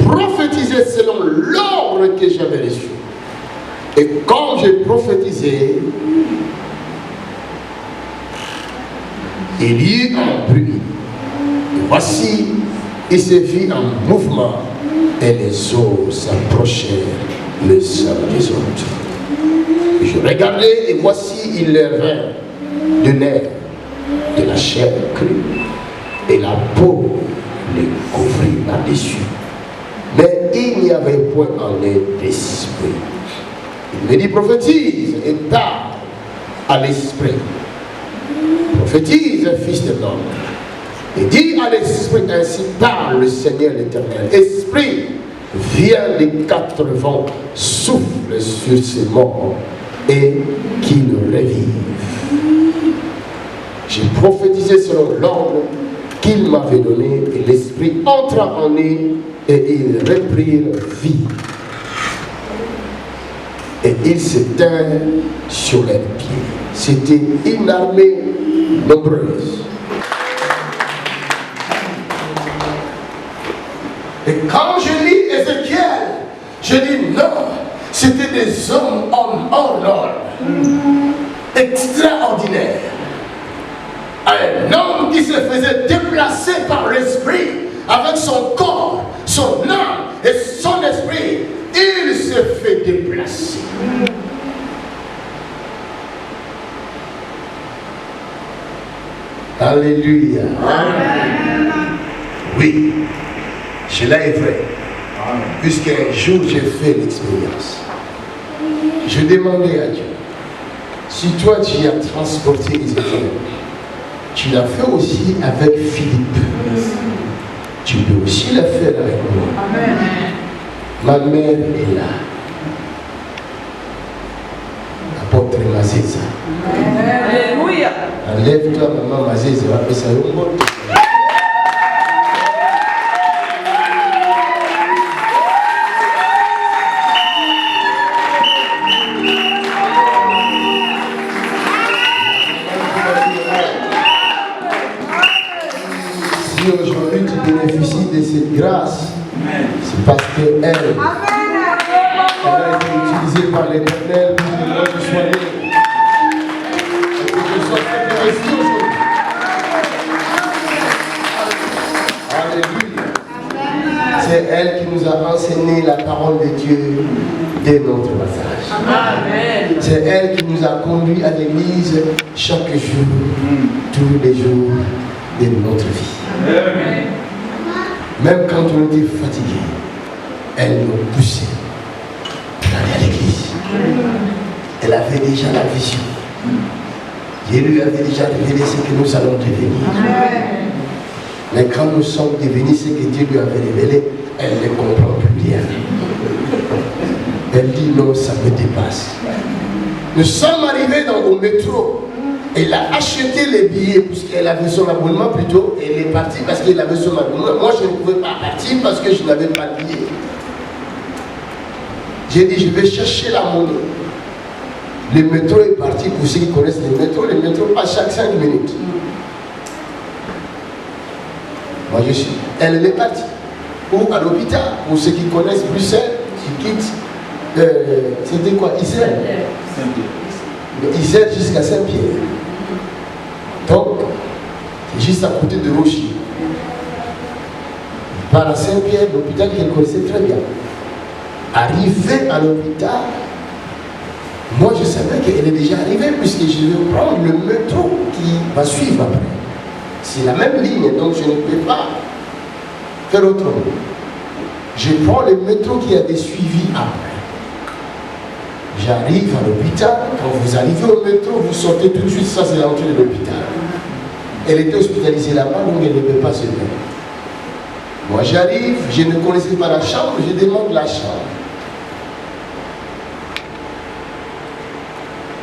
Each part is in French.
prophétisé selon l'ordre que j'avais reçu. Et quand j'ai prophétisé, il y eut un bruit. Et voici, il se vit un mouvement et les eaux s'approchèrent les uns des autres. Et je regardais et voici, il leur vint de nerfs, de la chair crue, et la peau les couvrit par-dessus. Mais il n'y avait point en eux d'esprit. Il me dit, prophétise et parle à l'esprit. Prophétise, fils de l'homme. Et dis à l'esprit, ainsi parle le Seigneur l'Éternel. Esprit, viens des quatre vents, souffle sur ces morts et qu'ils revivent. J'ai prophétisé selon l'ordre qu'il m'avait donné et l'esprit entra en eux et ils reprirent vie. Et ils s'éteignent sur leurs pieds. C'était une armée nombreuse. Et quand je lis Ézéchiel, je dis non, c'était des hommes en ordre, extraordinaires. Un homme qui se faisait déplacer par l'esprit avec son corps, son âme et son esprit, il se fait déplacer. Alléluia. Amen. Oui, cela est vrai. Puisqu'un jour j'ai fait l'expérience. Je demandais à Dieu, si toi tu as transporté Ézéchiel, tu l'as fait aussi avec Philippe. Tu peux aussi la faire avec moi. Amen. Ma mère est là. Apôtre Mazéza. Alléluia. Enlève-toi, maman Mazéza, va faire ça. Si aujourd'hui tu bénéficies de cette grâce, c'est parce qu'elle a été utilisée par l'Éternel pour que moi je sois né. Et que je sois fait ici aujourd'hui. Alléluia. C'est elle qui nous a enseigné la parole de Dieu dès notre passage. Amen. C'est elle qui nous a conduits à l'église chaque jour, tous les jours de notre vie. Amen. Même quand on était fatigué, elle nous poussait pour aller à l'église. Elle avait déjà la vision. Dieu lui avait déjà révélé ce que nous allons devenir. Amen. Mais quand nous sommes devenus ce que Dieu lui avait révélé, elle ne comprend plus rien. Elle dit non, ça me dépasse. Nous sommes arrivés au métro. Elle a acheté les billets puisqu'elle avait son abonnement plutôt. Elle est partie parce qu'elle avait son abonnement. Moi, je ne pouvais pas partir parce que je n'avais pas de billet. J'ai dit, je vais chercher la monnaie. Le métro est parti pour ceux qui connaissent le métro passe chaque 5 minutes. Moi, je suis. Elle est partie. Ou à l'hôpital, pour ceux qui connaissent Bruxelles, qui quittent. C'était quoi? Isère. Isère jusqu'à Saint-Pierre. Donc, c'est juste à côté de Rocher. Par à Saint-Pierre, l'hôpital qu'elle connaissait très bien. Arrivée à l'hôpital, moi je savais qu'elle est déjà arrivée puisque je vais prendre le métro qui va suivre après. C'est la même ligne, donc je ne peux pas faire autrement. Je prends le métro qui avait suivi après. J'arrive à l'hôpital. Quand vous arrivez au métro, vous sortez tout de suite. Ça, c'est l'entrée de l'hôpital. Elle était hospitalisée là-bas, donc elle ne peut pas se lever. Moi, j'arrive, je ne connaissais pas la chambre, je demande la chambre.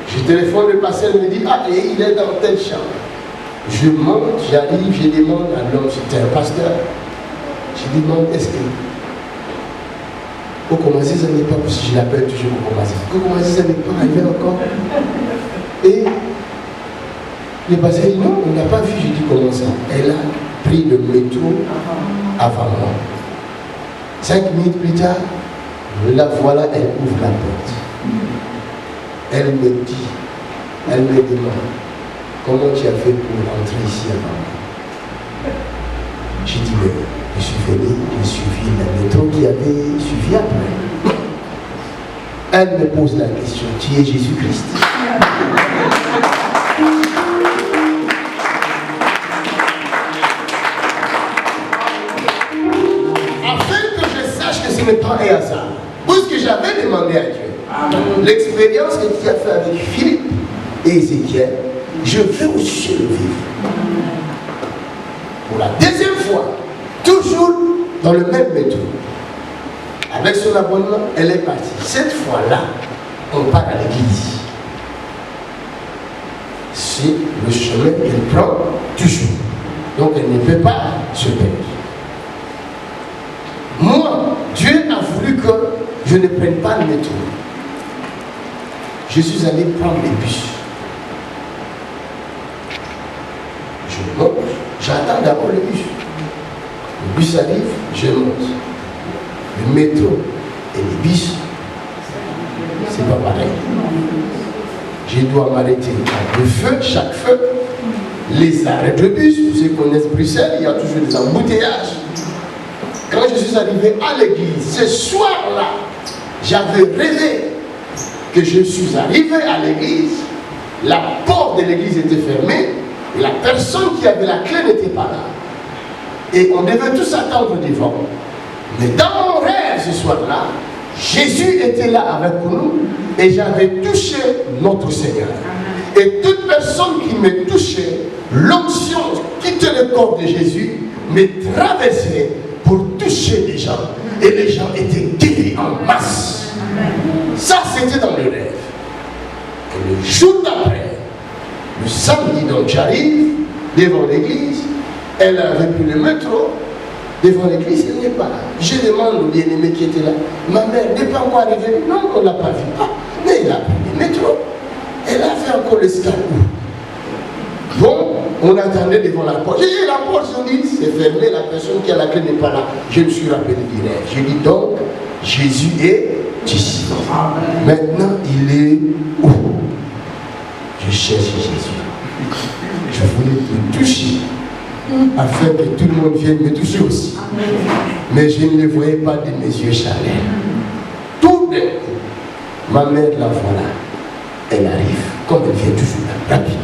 Je téléphone le patient, il me dit, ah, et il est dans telle chambre. Je monte, j'arrive, je demande à l'homme, c'était un pasteur. Je demande, est-ce que Coco ça n'est pas, parce que je l'appelle toujours Coco ça n'est pas arrivé encore. Et le pasteur dit non, on n'a pas vu. Je dis comment ça? Elle a pris le métro avant moi. 5 minutes plus tard, la voilà, elle ouvre la porte. Elle me dit, elle me demande, comment tu as fait pour rentrer ici avant moi? J'ai dit, mais je suis venu, j'ai suivi la méthode qui avait suivi après. Elle me pose la question, tu es Jésus-Christ? Afin que je sache que ce n'est pas un hasard, puisque j'avais demandé à Dieu, l'expérience que tu as fait avec Philippe et Ézéchiel, je veux aussi le vivre. Pour la deuxième fois, toujours dans le même méthode. Avec son abonnement, elle est partie. Cette fois-là, on part à l'église. C'est le chemin qu'elle prend toujours. Donc elle ne peut pas se perdre. Moi, Dieu a voulu que je ne prenne pas le métro. Je suis allé prendre les bus. Je monte, j'attends d'abord le bus. Le bus arrive, je monte. Le métro et les bus, c'est pas pareil. Je dois m'arrêter à 2 feux, chaque feu. Les arrêts de bus, pour ceux qui connaissent Bruxelles, il y a toujours des embouteillages. Quand je suis arrivé à l'église, ce soir-là, j'avais rêvé que je suis arrivé à l'église, la porte de l'église était fermée, et la personne qui avait la clé n'était pas là. Et on devait tous attendre devant. Mais dans mon rêve ce soir-là, Jésus était là avec nous et j'avais touché notre Seigneur. Et toute personne qui me touchait, l'onction quittait le corps de Jésus, me traversait pour toucher les gens. Et les gens étaient guéris en masse. Ça, c'était dans le rêve. Et le jour d'après, le samedi, donc j'arrive devant l'église, elle avait pris le métro. Devant l'église, elle n'est pas là. Je demande au bien-aimé qui était là. Ma mère n'est pas encore arrivée. Non, on ne l'a pas vue. Ah, mais elle a pris le métro. Elle a fait encore l'escalier. Bon, on attendait devant la porte. J'ai dit, la porte, je dis, c'est fermé, la personne qui a la clé n'est pas là. Je me suis rappelé du rêve. J'ai dit donc, Jésus est ici. Maintenant, il est où? Je cherche Jésus. Je voulais le toucher, afin que tout le monde vienne me toucher aussi. Mais je ne le voyais pas de mes yeux charnels. Tout d'un coup, ma mère la voilà. Elle arrive, comme elle vient toujours là, rapide.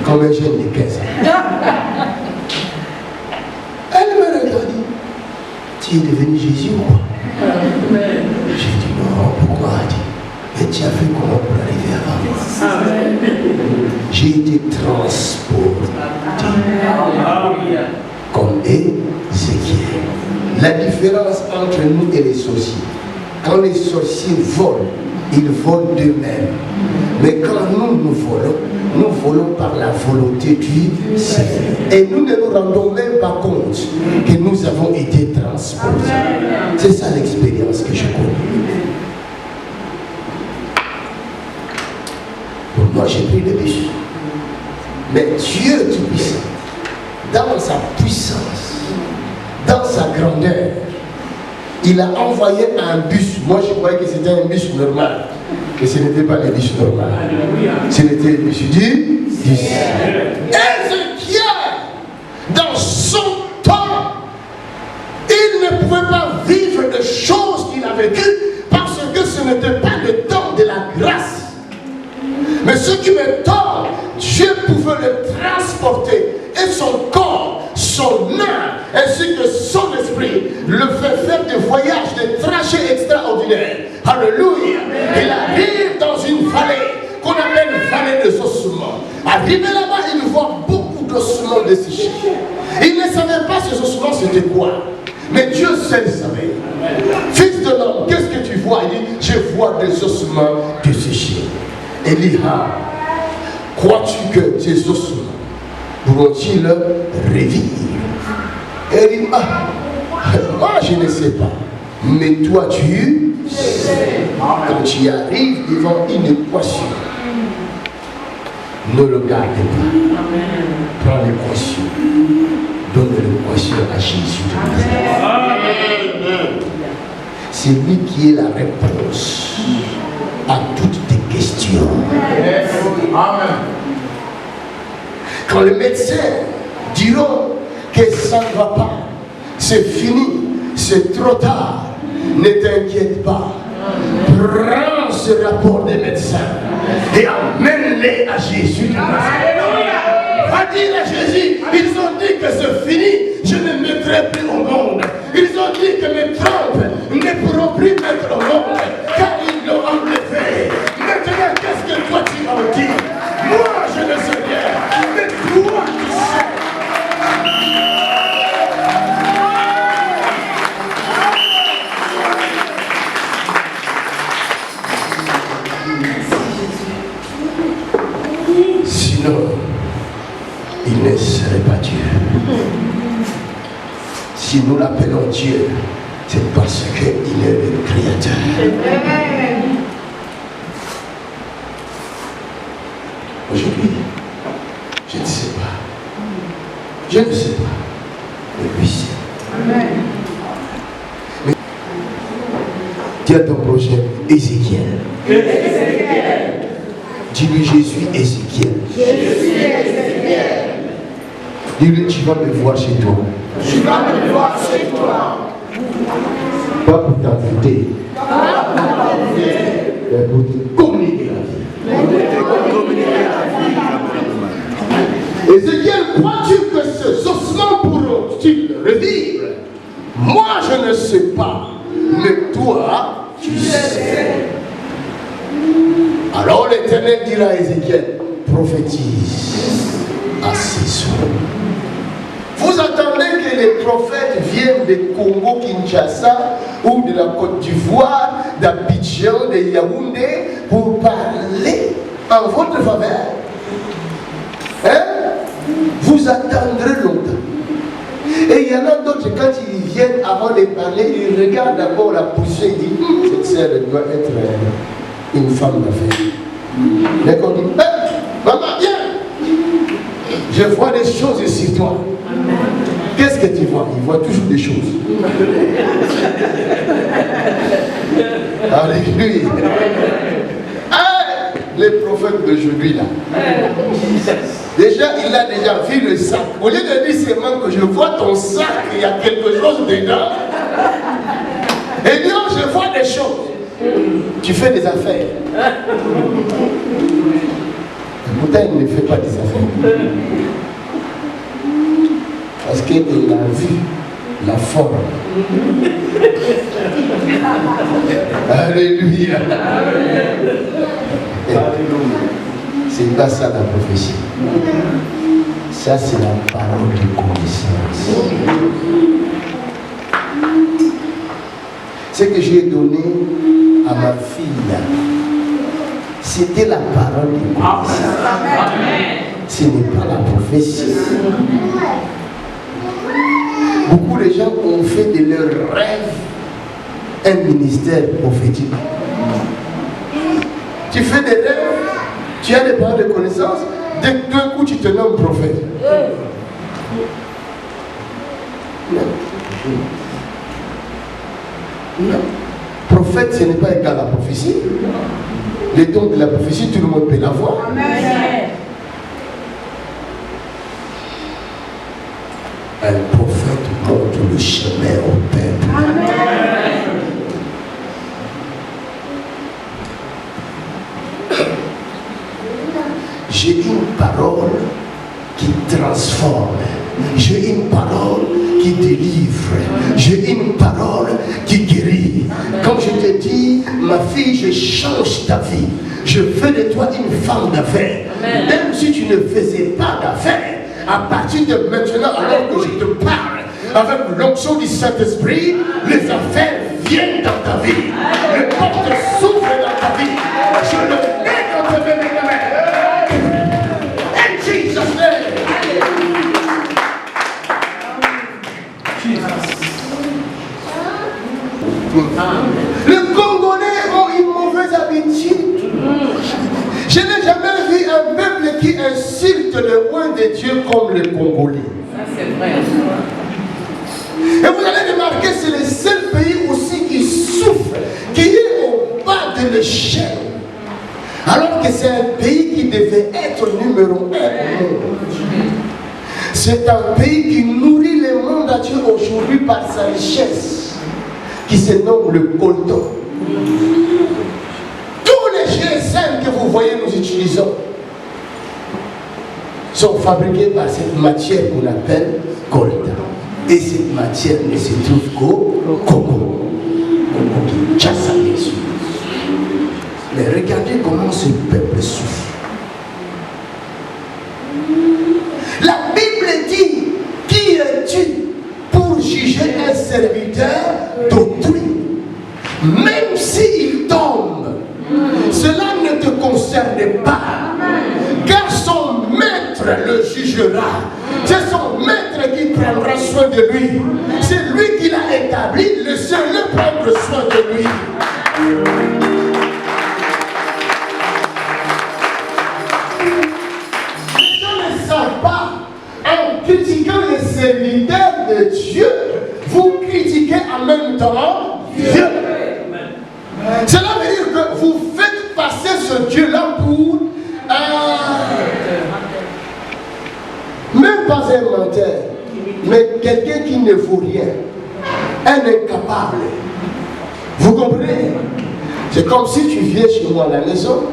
Comme un jeune de 15 ans. Elle me regarde. Tu es devenu Jésus ou quoi? J'ai dit non, pourquoi? Mais tu as fait comment pour arriver avant moi? J'ai été transporté comme Ézéchiel. La différence entre nous et les sorciers, quand les sorciers volent, ils volent d'eux-mêmes. Mais quand nous volons par la volonté du Seigneur. Et nous ne nous rendons même pas compte que nous avons été transportés. C'est ça l'expérience que je connais. Pour moi, j'ai pris le bus. Mais Dieu Tout-Puissant, dans sa puissance, dans sa grandeur, il a envoyé un bus. Moi, je croyais que c'était un bus normal. Que ce n'était pas le bus normal. Ce n'était le bus du ciel. Ézéchiel, dans son temps, il ne pouvait pas vivre de choses qu'il a vécues parce que ce n'était pas le temps de la grâce. Mais ce qui me tord, Dieu pouvait le transporter et son corps, son âme, ainsi que son esprit, le fait faire des voyages, des trajets extraordinaires. Alléluia. Il arrive dans une vallée qu'on appelle vallée des ossements. Arrivé là-bas, il voit beaucoup d'ossements desséchés. Il ne savait pas ces ossements c'était quoi. Mais Dieu seul savait. Fils de l'homme, qu'est-ce que tu vois? Il dit, je vois des ossements desséchés. Et il dit, crois-tu que ces ossements pourront-ils revivre? Et il dit, moi je ne sais pas. Mais toi tu sais. Quand tu arrives devant une équation, ne le garde pas. Prends l'équation. Donne l'équation. question à Jésus de Nazareth. C'est lui qui est la réponse à toutes tes questions. Amen. Quand les médecins diront que ça ne va pas, c'est fini, c'est trop tard, ne t'inquiète pas. Prends ce rapport des médecins et emmène-les à Jésus de Nazareth. Va dire à Jésus, ils ont dit que c'est fini, je ne mettrai plus au monde. Ils ont dit que mes trompes ne pourront plus mettre au monde, car ils l'ont enlevé. Maintenant, qu'est-ce que toi tu en dis? Moi, je ne sais rien, mais toi tu sais. Sinon, il ne serait pas Dieu. Si nous l'appelons Dieu, c'est parce qu'il est le Créateur. Aujourd'hui, je ne sais pas. Je ne sais pas. Mais lui sait. Mais dis à ton prochain, Ézéchiel. Dis-lui, je suis Ézéchiel. Dis-lui, tu vas me voir chez toi. Tu vas me voir chez toi. Pas pour t'inviter. Mais pour te communiquer la vie. Ézéchiel, crois-tu que ces ossements pourront-ils revivre? Moi, je ne sais pas. Mais toi, tu sais. Alors l'Éternel dira à Ézéchiel, prophétise à ces eaux. Vous attendez que les prophètes viennent de Congo-Kinshasa ou de la Côte d'Ivoire, d'Abidjan, de Yaoundé pour parler en votre faveur. Hein? Vous attendrez longtemps. Et il y en a d'autres, quand ils viennent avant de parler, ils regardent d'abord la position et disent, cette sœur doit être une femme d'affaires. D'accord, dit, maman, viens. Je vois des choses sur toi. Qu'est-ce que tu vois? Il voit toujours des choses. Alléluia. Ah, les prophètes d'aujourd'hui là. Déjà, il a déjà vu le sac. Au lieu de dire seulement que je vois ton sac, il y a quelque chose dedans. Et non, je vois des choses. Tu fais des affaires. Pourtant, il ne fait pas des affaires. Parce qu'il a vu la forme. Alléluia. C'est pas ça la prophétie. Ça, c'est la parole de connaissance. Ce que j'ai donné à ma fille, c'était la parole de connaissance. Ce n'est pas la prophétie. Beaucoup de gens ont fait de leur rêve un ministère prophétique. Tu fais des rêves, tu as des paroles de connaissance, d'un coup tu te nommes prophète. Non. Prophète, ce n'est pas égal à la prophétie. Les dons de la prophétie, tout le monde peut l'avoir. Un prophète montre le chemin au peuple. Amen. J'ai une parole qui transforme. J'ai une parole qui délivre. J'ai une parole qui guérit. Comme je te dis, ma fille, je change ta vie. Je fais de toi une femme d'affaires. Même si tu ne faisais pas d'affaires, à partir de maintenant, alors que je te parle, avec l'onction du Saint-Esprit, les affaires viennent dans ta vie. Les portes s'ouvrent dans ta vie. Je le mets dans tes mains. In Jesus' name. Les Congolais ont une mauvaise habitude. Je n'ai jamais vu un peuple qui insulte le roi de Dieu comme les Congolais. Ça, c'est vrai. Et vous allez remarquer que c'est le seul pays aussi qui souffre, qui est au bas de l'échelle. Alors que c'est un pays qui devait être numéro 1 au monde. C'est un pays qui nourrit le monde entier aujourd'hui par sa richesse, qui se nomme le coltan. Tous les GSM que vous voyez nous utilisons sont fabriqués par cette matière qu'on appelle coltan. Et cette matière ne se trouve qu'au Congo. Congo qui chasse bien sûr. Mais regardez comment ce peuple souffre. La Bible dit, qui es-tu pour juger un serviteur d'autrui? Même s'il tombe, cela ne te concerne pas. Car son maître le jugera. C'est son maître qui prendra soin de lui. C'est lui qui l'a établi, laissez-le prendre soin de lui. Pas, en critiquant les serviteurs de Dieu, vous critiquez en même temps Dieu. Cela veut dire que vous faites passer ce Dieu-là pour même pas un menteur, mais quelqu'un qui ne vaut rien, un incapable. Vous comprenez? C'est comme si tu viens chez moi à la maison,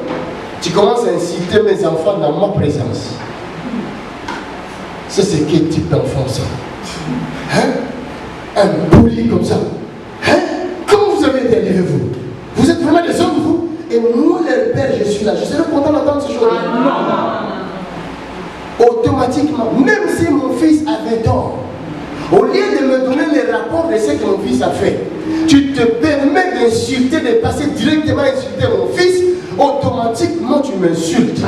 tu commences à inciter mes enfants dans ma présence. Ça, c'est quel type d'enfant ça? Hein? Un poli comme ça. Hein? Comment vous avez été élevé, vous? Vous êtes vraiment des hommes, vous? Et moi, leur père, je suis là. Je serais content d'entendre ce jour-là. Automatiquement, même si mon fils avait tort, au lieu de me donner les rapports de ce que mon fils a fait, tu te permets d'insulter, de passer directement à insulter mon fils, automatiquement tu m'insultes.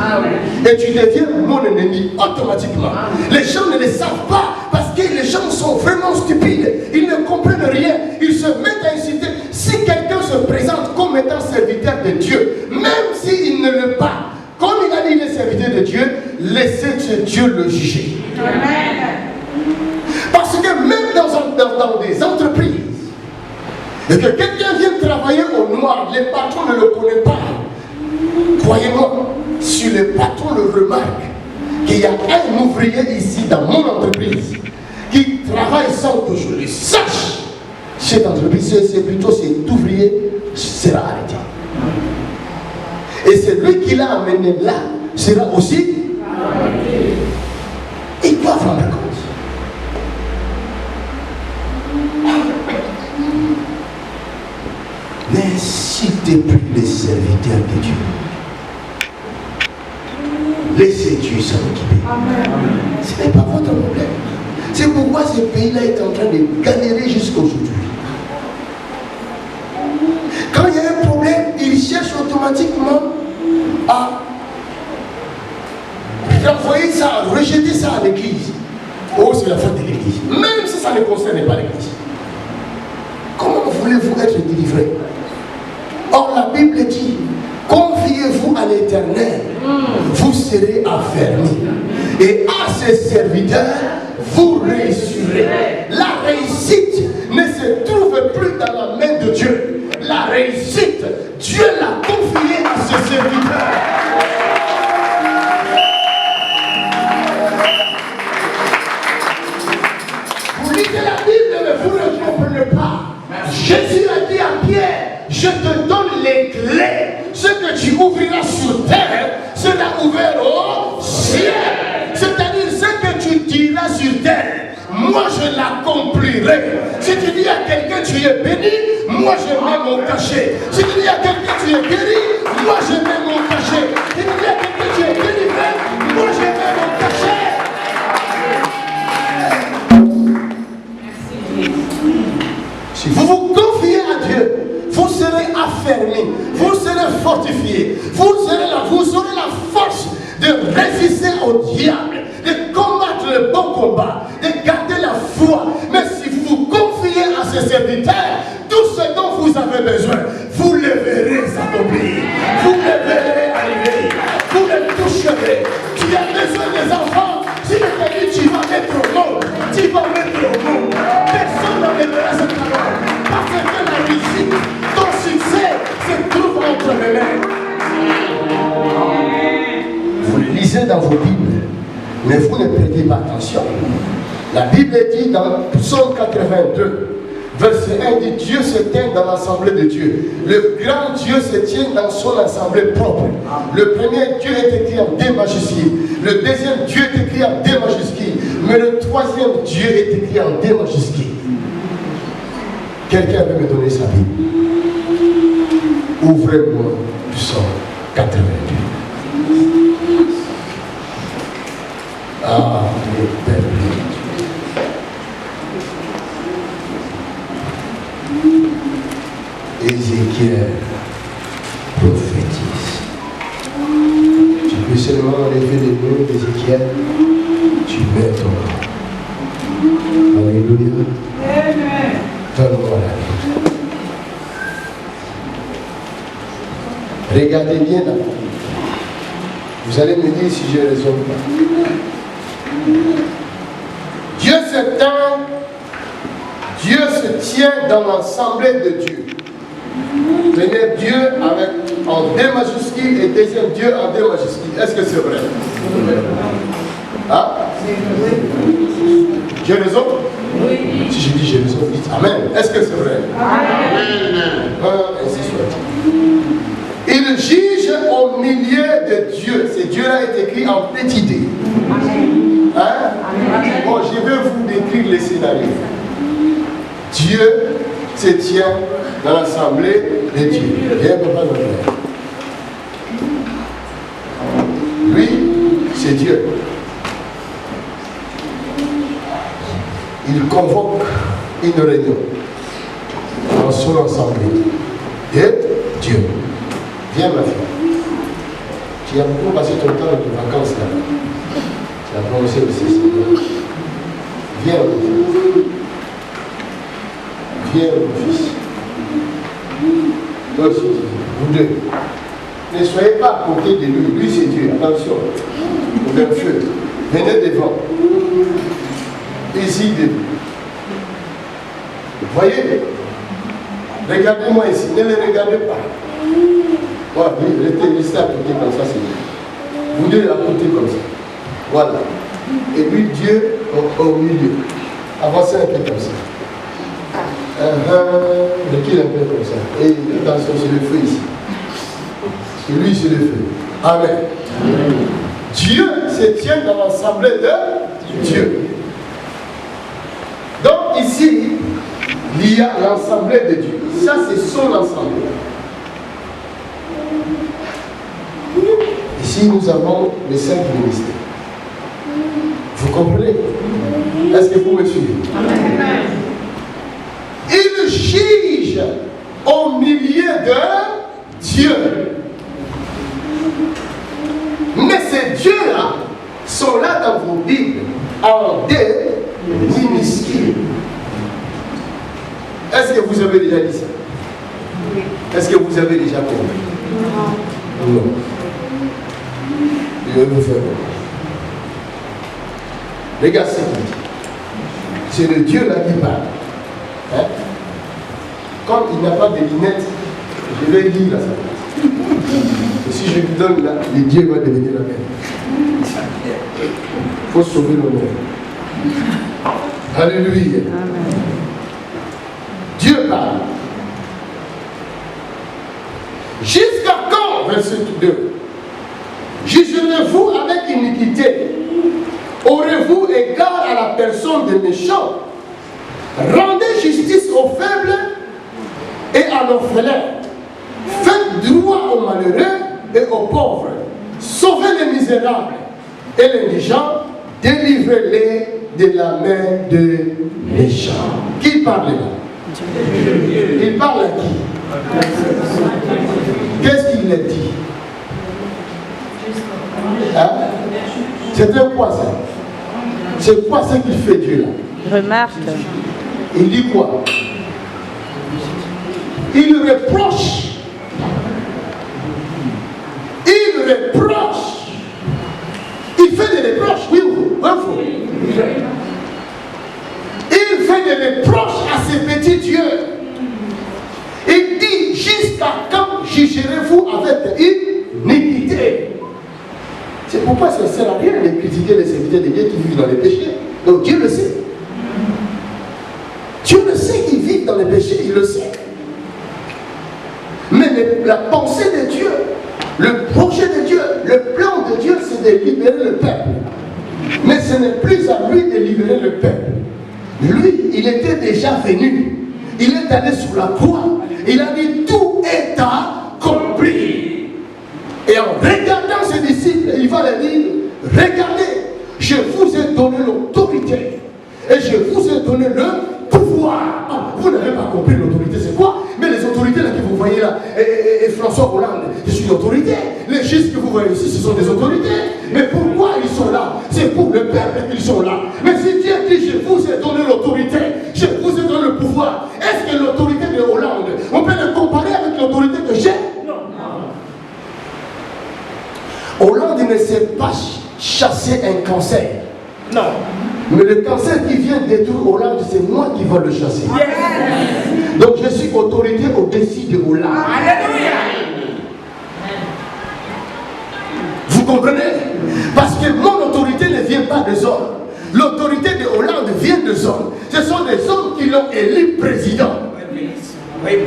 Et tu deviens mon ennemi automatiquement. Les gens ne le savent pas parce que les gens sont vraiment stupides. Ils ne comprennent rien. Ils se mettent à insulter. Si quelqu'un se présente comme étant serviteur de Dieu, même s'il ne l'est pas, comme il a dit il est serviteur de Dieu, laissez Dieu le juger. Parce que même dans des entreprises, et que quelqu'un vient travailler au noir, les patrons ne le connaissent pas. Croyez-moi, si le patron le remarque qu'il y a un ouvrier ici dans mon entreprise qui travaille sans que je le sache, cette entreprise, c'est plutôt cet ouvrier sera arrêté. Et c'est lui qui l'a amené là, sera aussi arrêté. Il doit rendre compte. N'incitez plus les serviteurs de Dieu. Laissez Dieu s'en occuper. Ce n'est pas votre problème. C'est pourquoi ce pays-là est en train de galérer jusqu'aujourd'hui. Quand il y a un problème, il cherche automatiquement à renvoyer ça, à rejeter ça à l'église. Oh, c'est la faute de l'église. Même si ça ne concerne pas l'église. Comment voulez-vous être délivré? Or, la Bible dit, confiez-vous à l'Éternel, vous serez affermis. Et à ses serviteurs, vous réussirez. La réussite ne se trouve plus dans la main de Dieu. La réussite, Dieu l'a confiée à ses serviteurs. Vous lisez la Bible, mais vous ne comprenez pas. Jésus a dit à Pierre, je te donne les clés. Ce que tu ouvriras sur terre sera ouvert au ciel. C'est-à-dire ce que tu diras sur terre, moi je l'accomplirai. Si tu dis à quelqu'un tu es béni, moi je mets mon cachet. Si tu dis à quelqu'un tu es guéri, moi je mets mon cachet. Si tu dis à quelqu'un tu es délivré, moi je mets mon cachet. Si vous vous confiez à Dieu, vous serez affermis, vous serez fortifiés, vous aurez la force de résister au diable, de combattre le bon combat, de garder la foi. Mais si vous vous confiez à ses serviteurs, tout ce dont vous avez besoin, vous le verrez s'accomplir, vous le verrez arriver, vous le toucherez. Tu as besoin des enfants, si je te dis tu vas mettre au monde, tu vas mettre au monde. Personne lisez dans vos Bibles, mais vous ne prêtez pas attention. La Bible dit dans Psaume 82, verset 1 dit Dieu se tient dans l'assemblée de Dieu. Le grand Dieu se tient dans son assemblée propre. Le premier Dieu est écrit en D majuscule. Le deuxième Dieu est écrit en D majuscule. Mais le troisième Dieu est écrit en D majuscule. Quelqu'un veut me donner sa Bible? Ouvrez-moi Psaume 82. Ah, les belles. Ézéchiel prophétise. Tu peux seulement enlever les mots d'Ézéchiel, tu mets ton nom. Alléluia. Donne-moi la vie. Regardez bien d'abord. Vous allez me dire si j'ai raison ou pas. Dieu se tient dans l'assemblée de Dieu. Premier Dieu avec en D majuscule et deuxième Dieu en D majuscule. Est-ce que c'est vrai? Hein? J'ai raison? Oui. Si je dis j'ai raison, dites Amen. Est-ce que c'est vrai? Amen. Ainsi soit. Il juge au milieu de Dieu. Ce Dieu-là est écrit en petit D. Hein? Bon, je vais vous décrire les scénarios. Dieu se tient dans l'assemblée de Dieu. Viens, papa, notre Père. Lui, c'est Dieu. Il convoque une réunion dans son assemblée de Dieu. Viens, ma fille. Tu as beaucoup passé ton temps de vacances là. Tu as prononcé aussi. Viens, mon fils. Viens, mon fils. Toi aussi, vous deux. Ne soyez pas à côté de lui. Lui, c'est Dieu. Attention. Ouvert le feu. Venez devant. Ici, de lui. Voyez? Regardez-moi ici. Ne le regardez pas. Voilà, restez à côté comme ça, c'est bien. Vous deux à côté comme ça. Voilà. Et puis Dieu au milieu. Avancez un peu comme ça. Recule un peu comme ça. Et attention, c'est le feu ici. Et lui, c'est le feu. Amen. Amen. Dieu se tient dans l'assemblée de Dieu. Donc ici, il y a l'assemblée de Dieu. Ça, c'est son assemblée. Ici, nous avons les 5 ministères. Vous comprenez? Est-ce que vous me suivez? Amen. Il juge au milieu de Dieu. Mais ces dieux-là sont là dans vos Bibles en D minuscules. Est-ce que vous avez déjà dit ça? Est-ce que vous avez déjà compris? Non. Je vais vous faire voir. Regarde ce qu'il dit. C'est le Dieu là qui parle. Hein? Comme il n'a pas de lunettes, je vais lire à sa place. Et si je lui donne là, le Dieu va devenir la même. Il faut sauver l'honneur. Alléluia. Amen. Dieu parle. Jusqu'à quand, verset 2, jugerez-vous avec iniquité? Aurez-vous égard à la personne des méchants? Rendez justice aux faibles et à l'orphelin. Faites droit aux malheureux et aux pauvres. Sauvez les misérables et les méchants. Délivrez-les de la main des méchants. Qui parle là? Il parle à qui? Qu'est-ce qu'il a dit? Hein? C'est un quoi ça? C'est quoi ce qu'il fait Dieu là? Remarque. Il dit quoi? Il reproche. Il reproche. Il fait des reproches, oui ou faux? Il fait des reproches à ces petits dieux. Il dit, jusqu'à quand jugerez-vous avec iniquité? C'est pourquoi ça ne sert à rien de critiquer les serviteurs de Dieu qui vivent dans les péchés. Donc Dieu le sait. Dieu le sait qu'ils vivent dans les péchés, il le sait. Mais la pensée de Dieu, le projet de Dieu, le plan de Dieu, c'est de libérer le peuple. Mais ce n'est plus à lui de libérer le peuple. Lui, il était déjà venu. Il est allé sur la croix. Il a dit, tout est accompli. Et en regardant ses disciples, il va leur dire, regardez, je vous ai donné l'autorité. Et je vous ai donné le pouvoir. Ah, vous n'avez pas compris l'autorité, c'est quoi? Mais les autorités là que vous voyez là, et François Hollande, je suis une autorité. Les juges que vous voyez ici, ce sont des autorités. Mais pourquoi ils sont là? C'est pour le peuple qu'ils sont là. Mais si Dieu dit, je vous ai donné l'autorité, je vous ai donné le pouvoir, est-ce que l'autorité de Hollande, on peut le comparer avec l'autorité que j'ai? Non. Hollande ne sait pas chasser un cancer. Non. Mais le cancer qui vient détruire Hollande, c'est moi qui vais le chasser. Yes. Donc je suis autorité au-dessus de Hollande. Alléluia. Vous comprenez? Parce que mon autorité ne vient pas des hommes. L'autorité de Hollande vient des hommes. Ce sont des hommes qui l'ont élu président. Oui.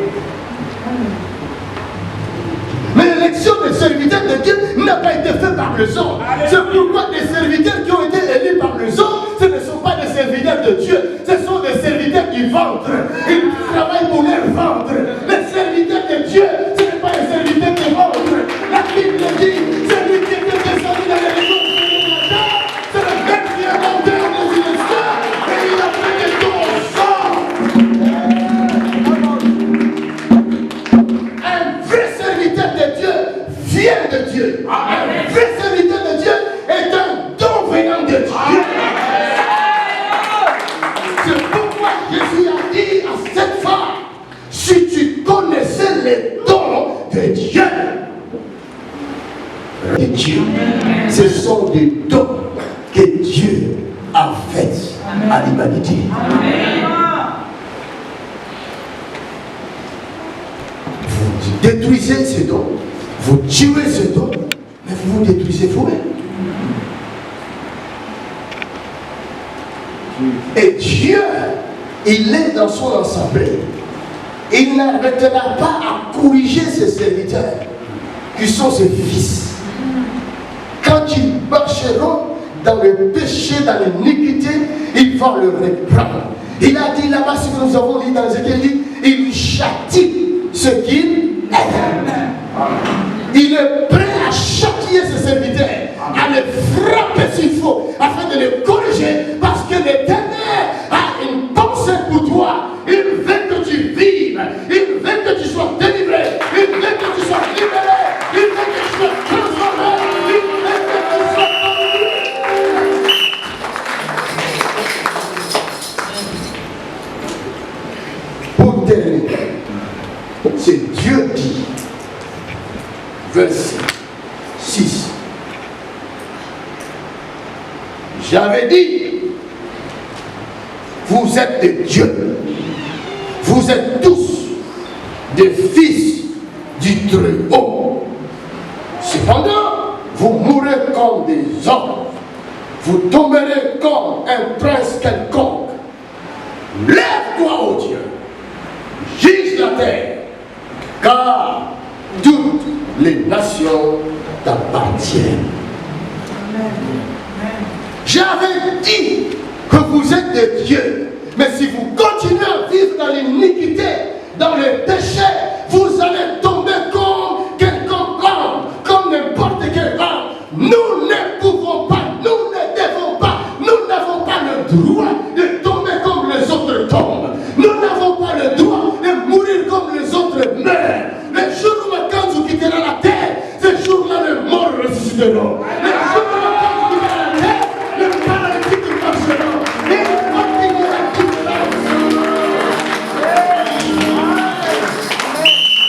Mais l'élection des serviteurs de Dieu n'a pas été faite par les hommes. C'est pourquoi des serviteurs qui ont été élus par les hommes, ce ne sont pas des serviteurs de Dieu. Ce sont des serviteurs qui vendent. Ils travaillent pour leur vendre. Les serviteurs de Dieu, ce n'est pas des serviteurs qui vendent. La Bible dit, celui qui était descendu dans les régions de Satan, c'est le même qui est monté en Israël et il a fait des dons au sang. Un vrai serviteur de Dieu vient de Dieu. Un vrai serviteur de Dieu est un don venant de Dieu. C'est pourquoi Jésus a dit à cette femme, si tu connaissais les dons de Dieu, ce sont des dons que Dieu a faits à l'humanité. Vous détruisez ces dons, vous tuez ces dons, mais vous vous détruisez vous-même. Et Dieu, il est dans son assemblée. Il n'arrêtera pas à corriger ses serviteurs, qui sont ses fils. Quand ils marcheront dans le péché, dans l'iniquité, il va le reprendre. Il a dit là-bas, si nous avons lu dans Ézéchiel, il châtie ce qu'il aime. Il est prêt à châtier ses serviteurs, à les frapper s'il faut, afin de les corriger, parce que l'Éternel a une pensée pour toi. Il veut que tu vives, il veut que tu sois délivré, il veut que tu sois libéré, il veut que tu sois transformé, il veut que tu sois conduit. Pour terminer, c'est Dieu dit, verset 6. J'avais dit, vous êtes des dieux, vous êtes tous des fils du Très-Haut. Cependant, vous mourrez comme des hommes, vous tomberez comme un prince quelconque. Lève-toi, ô Dieu, juge la terre, car toutes les nations t'appartiennent. J'avais dit que vous êtes des dieux, mais si vous continuez à vivre dans l'iniquité, dans le péché, vous allez tomber comme quelqu'un homme, comme n'importe quel homme. Nous ne pouvons pas, nous ne devons pas, nous n'avons pas le droit de tomber comme les autres tombent. Nous n'avons pas le droit de mourir comme les autres meurent. Le jour où Makanzu quittera la terre, ce jour-là, les morts ressusciteront. Le jour où Makanzu quittera la terre, le paralytique marcheront. Et il continuera toute la vie.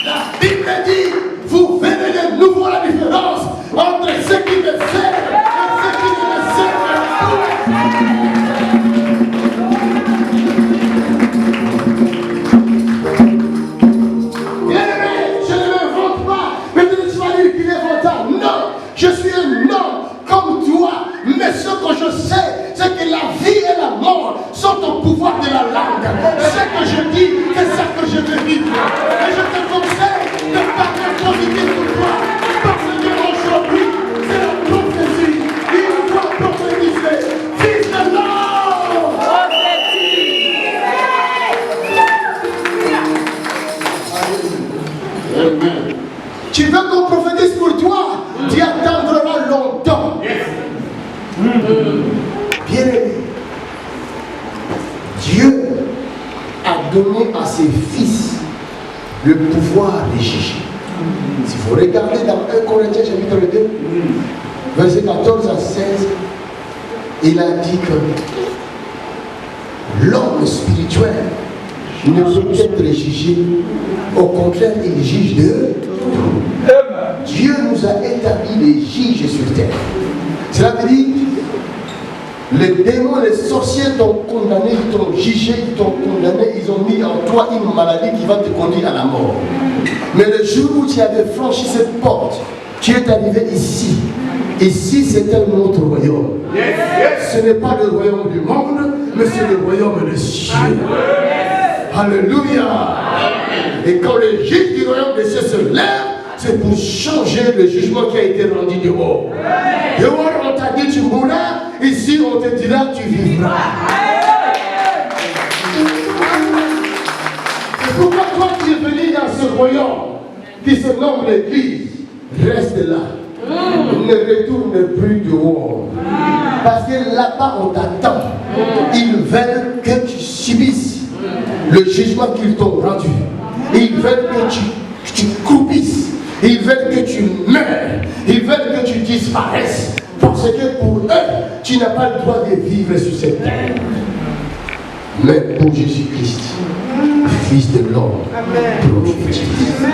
La Bible dit, vous verrez de nouveau la différence entre ceux qui me servent et ceux qui ne me servent pas. Mais ce que je sais, c'est que la vie et la mort sont au pouvoir de la langue. Ce que je dis, c'est ça que je veux vivre. Et je te conseille de parler positif pour toi. Parce qu'aujourd'hui, c'est la prophétie. Il doit prophétiser. Fils de l'homme. Tu veux qu'on prophétise pour toi? Tu attendras longtemps. Bien aimé, Dieu a donné à ses fils le pouvoir de juger. Si vous regardez dans 1 Corinthiens chapitre 2, versets 14 à 16, il a dit que l'homme spirituel ne peut être jugé. Au contraire, il juge de tout. Dieu nous a établi les juges sur terre. Cela veut dire, les démons, les sorciers t'ont condamné, ils t'ont jugé, ils t'ont condamné, ils ont mis en toi une maladie qui va te conduire à la mort. Mais le jour où tu avais franchi cette porte, tu es arrivé ici. Ici, c'est un autre royaume. Ce n'est pas le royaume du monde, mais c'est le royaume des cieux. Alléluia. Et quand le juge du royaume des cieux se lève, c'est pour changer le jugement qui a été rendu dehors. Dehors, on t'a dit tu mourras, ici on te dira tu vivras. C'est pourquoi toi qui es venu dans ce royaume, qui se nomme l'Église, reste là. Ne retourne plus dehors. Parce que là-bas on t'attend. Ils veulent que tu subisses le jugement qu'ils t'ont rendu. Ils veulent que tu croupisses. Ils veulent que tu meurs. Ils veulent que tu disparaisses. Parce que pour eux, tu n'as pas le droit de vivre sur cette terre. Mais pour Jésus-Christ, Fils de l'homme, prophétise.